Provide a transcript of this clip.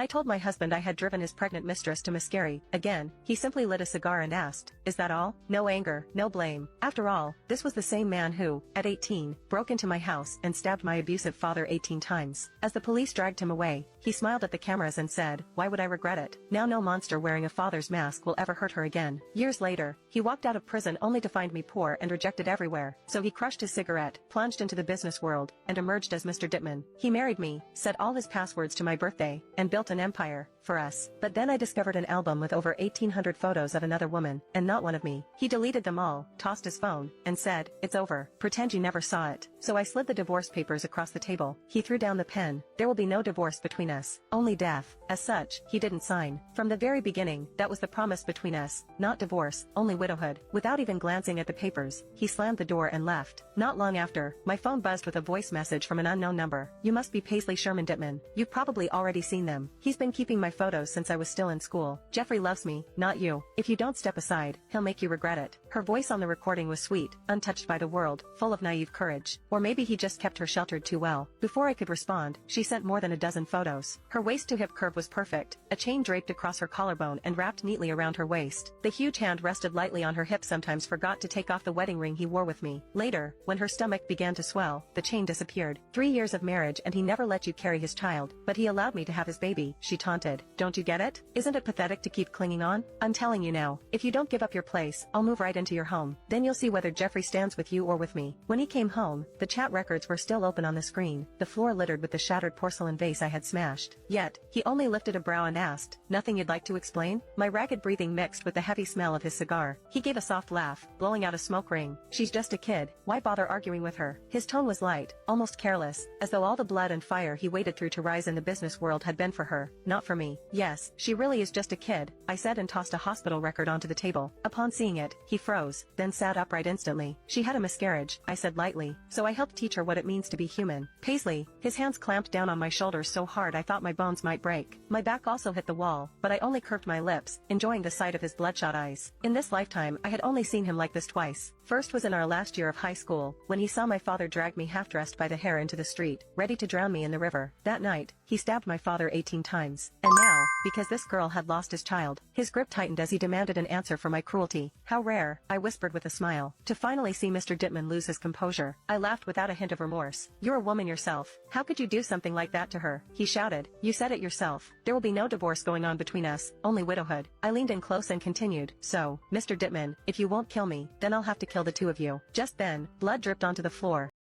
I told my husband I had driven his pregnant mistress to Mascari. Again, he simply lit a cigar and asked, "Is that all?" No anger, no blame. After all, this was the same man who, at 18, broke into my house and stabbed my abusive father 18 times. As the police dragged him away, he smiled at the cameras and said, "Why would I regret it? Now no monster wearing a father's mask will ever hurt her again." Years later, he walked out of prison only to find me poor and rejected everywhere. So he crushed his cigarette, plunged into the business world, and emerged as Mr. Dittman. He married me, set all his passwords to my birthday, and built an empire for us. But then I discovered an album with over 1,800 photos of another woman, and not one of me. He deleted them all, tossed his phone, and said, "It's over. Pretend you never saw it." So I slid the divorce papers across the table. He threw down the pen. There will be no divorce between us, only death. As such, he didn't sign. From the very beginning, that was the promise between us, not divorce, only widowhood. Without even glancing at the papers, he slammed the door and left. Not long after, my phone buzzed with a voice message from an unknown number. "You must be Paisley Sherman Dittman. You've probably already seen them. He's been keeping my photos since I was still in school. Jeffrey loves me, not you. If you don't step aside, he'll make you regret it." Her voice on the recording was sweet, untouched by the world, full of naive courage. Or maybe he just kept her sheltered too well. Before I could respond, she sent more than a dozen photos. Her waist-to-hip curve was perfect, a chain draped across her collarbone and wrapped neatly around her waist. The huge hand rested lightly on her hip, sometimes forgot to take off the wedding ring he wore with me. Later, when her stomach began to swell, the chain disappeared. 3 years of marriage and he never let you carry his child, but he allowed me to have his baby, she taunted. Don't you get it? Isn't it pathetic to keep clinging on? I'm telling you now, if you don't give up your place, I'll move right into your home. Then you'll see whether Jeffrey stands with you or with me. When he came home, the chat records were still open on the screen, the floor littered with the shattered porcelain vase I had smashed. Yet, he only lifted a brow and asked, "Nothing you'd like to explain?" My ragged breathing mixed with the heavy smell of his cigar. He gave a soft laugh, blowing out a smoke ring. "She's just a kid, why bother arguing with her?" His tone was light, almost careless, as though all the blood and fire he waded through to rise in the business world had been for her, not for me. "Yes, she really is just a kid," I said and tossed a hospital record onto the table. Upon seeing it, he froze, then sat upright instantly. "She had a miscarriage," I said lightly, "so I helped teach her what it means to be human." Paisley, his hands clamped down on my shoulders so hard I thought my bones might break. My back also hit the wall, but I only curved my lips, enjoying the sight of his bloodshot eyes. In this lifetime I had only seen him like this twice. First was in our last year of high school, when he saw my father drag me half-dressed by the hair into the street, ready to drown me in the river. That night, he stabbed my father 18 times. And now, because this girl had lost his child, his grip tightened as he demanded an answer for my cruelty. "How rare," I whispered with a smile, "to finally see Mr. Dittman lose his composure." I laughed without a hint of remorse. "You're a woman yourself. How could you do something like that to her?" He shouted. "You said it yourself. There will be no divorce going on between us, only widowhood." I leaned in close and continued, "So, Mr. Dittman, if you won't kill me, then I'll have to kill the two of you." Just then, blood dripped onto the floor.